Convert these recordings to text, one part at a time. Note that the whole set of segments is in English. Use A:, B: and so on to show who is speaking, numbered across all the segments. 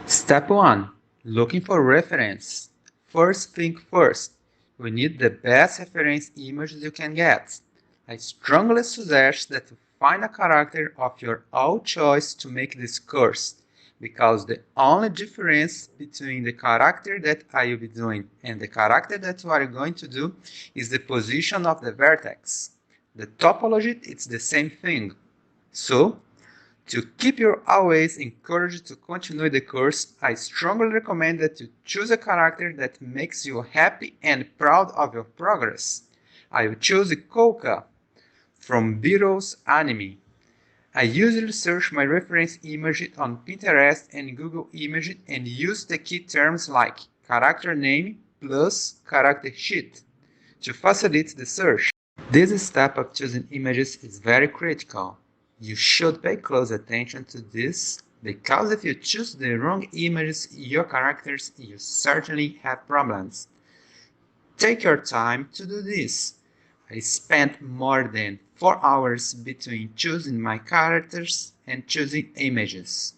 A: Step 1. Looking for reference. First thing first, we need the best reference images you can get. I strongly suggest that you find a character of your own choice to make this course, because the only difference between the character that I will be doing and the character that you are going to do is the position of the vertex. The topology is the same thing. So, to keep you always encouraged to continue the course, I strongly recommend that you choose a character that makes you happy and proud of your progress. I will choose Koka from Beatles Anime. I usually search my reference image on Pinterest and Google Images and use the key terms like character name plus character sheet to facilitate the search. This step of choosing images is very critical. You should pay close attention to this, because if you choose the wrong images, your characters, you certainly have problems. Take your time to do this. I spent more than 4 hours between choosing my characters and choosing images.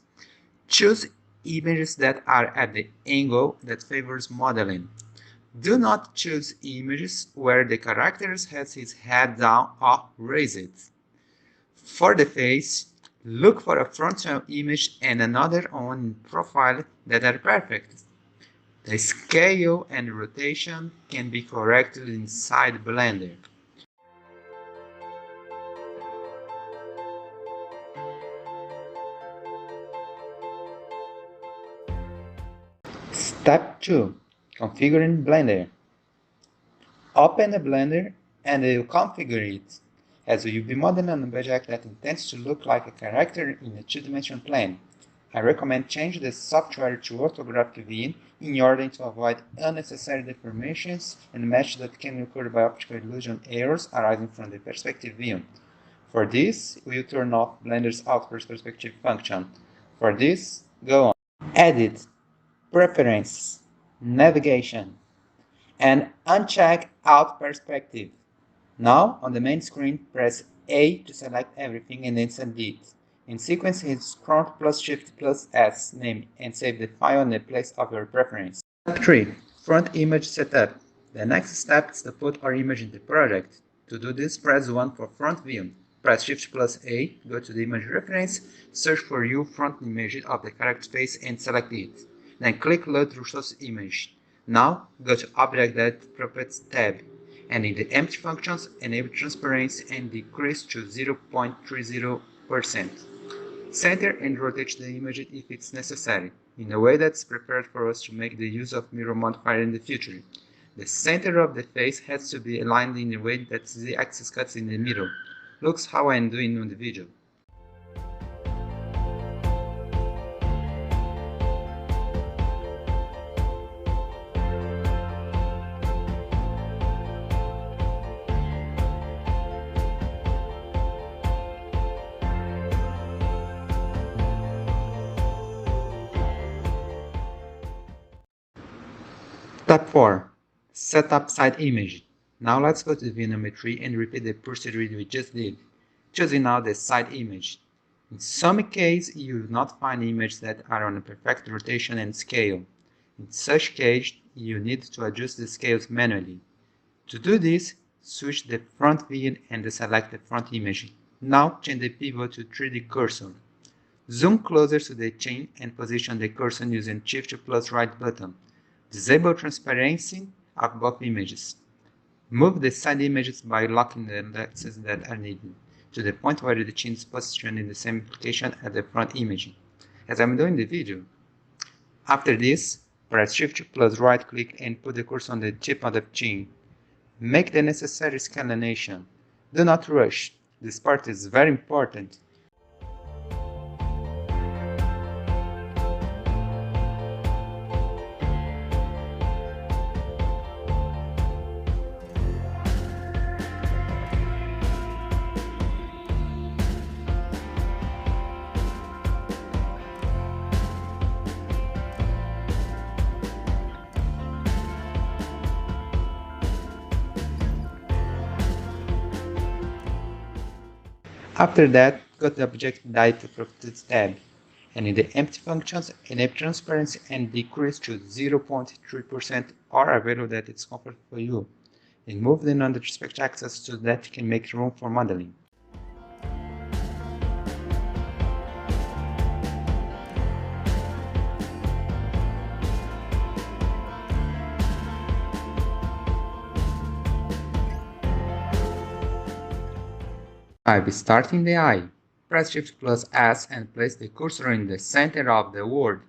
A: Choose images that are at the angle that favors modeling. Do not choose images where the character has his head down or raised. For the face, look for a frontal image and another one in profile that are perfect. The scale and rotation can be corrected inside Blender. Step 2. Configuring Blender. Open the Blender and you configure it, as you'll be modeling an object that intends to look like a character in a two-dimensional plane. I recommend changing the software to orthographic viewing in order to avoid unnecessary deformations and meshes that can occur by optical illusion errors arising from the perspective view. For this, we'll turn off Blender's outward perspective function. For this, go on Edit, Preferences, Navigation, and uncheck Out Perspective. Now, on the main screen, press A to select everything and then send it. In sequence, hit Ctrl plus Shift plus S, name, and save the file in the place of your preference. Step 3. Front Image Setup. The next step is to put our image in the project. To do this, press 1 for front view. Press Shift plus A, go to the image reference, search for your front image of the character face and select it. Then click Load Resource Image. Now, go to Object Data Properties tab, and in the Empty Functions, enable Transparency and decrease to 0.30%. Center and rotate the image if it's necessary, in a way that's prepared for us to make the use of mirror modifier in the future. The center of the face has to be aligned in a way that the axis cuts in the middle. Looks how I'm doing on the video. Step 4. Set up side image. Now let's go to the Venometry and repeat the procedure we just did, choosing now the side image. In some cases, you will not find images that are on a perfect rotation and scale. In such case, you need to adjust the scales manually. To do this, switch the front view and select the front image. Now change the pivot to 3D cursor. Zoom closer to the chain and position the cursor using Shift plus right button. Disable transparency of both images. Move the side images by locking the indexes that are needed, to the point where the chain is positioned in the same location as the front image, as I'm doing in the video. After this, press Shift plus right click and put the cursor on the tip of the chain. Make the necessary scalation. Do not rush. This part is very important. After that, go to the Object Data Properties tab. And in the empty functions, enable transparency and decrease to 0.3% are a value that is comfortable for you. And move the non-disrespect access so that you can make room for modeling. By starting the eye, press Shift plus S and place the cursor in the center of the word.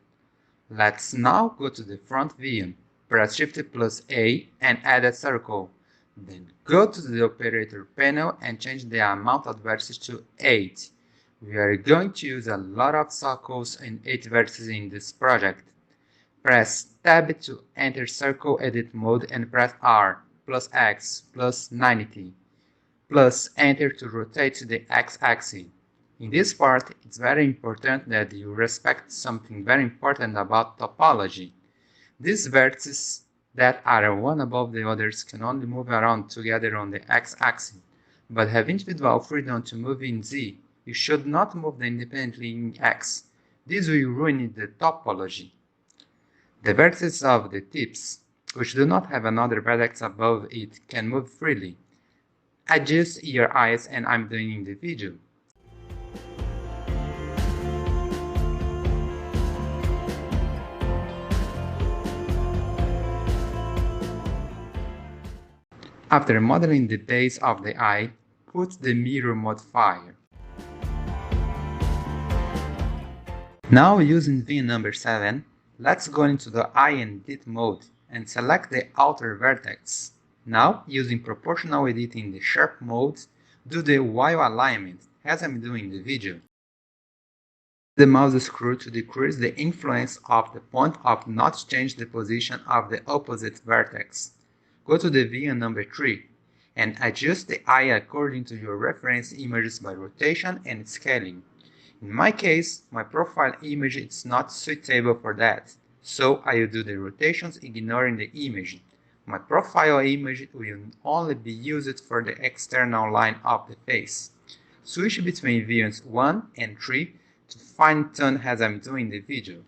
A: Let's now go to the front view. Press Shift plus A and add a circle. Then go to the operator panel and change the amount of vertices to 8. We are going to use a lot of circles and 8 vertices in this project. Press Tab to enter circle edit mode and press R plus X plus 90. Plus enter to rotate the x-axis. In this part, it's very important that you respect something very important about topology. These vertices that are one above the others can only move around together on the x-axis, but have individual freedom to move in z. You should not move them independently in x. This will ruin the topology. The vertices of the tips, which do not have another vertex above it, can move freely. Adjust your eyes and I'm doing in the video. After modeling the base of the eye, put the mirror modifier. Now using view number 7, let's go into the eye edit mode and select the outer vertex. Now, using proportional edit in the sharp mode, do the Y alignment, as I'm doing in the video. The mouse screw to decrease the influence of the point of not change the position of the opposite vertex. Go to the view number 3 and adjust the eye according to your reference images by rotation and scaling. In my case, my profile image is not suitable for that, so I will do the rotations ignoring the image. My profile image will only be used for the external line of the face. Switch between views 1 and 3 to fine-tune as I'm doing the video.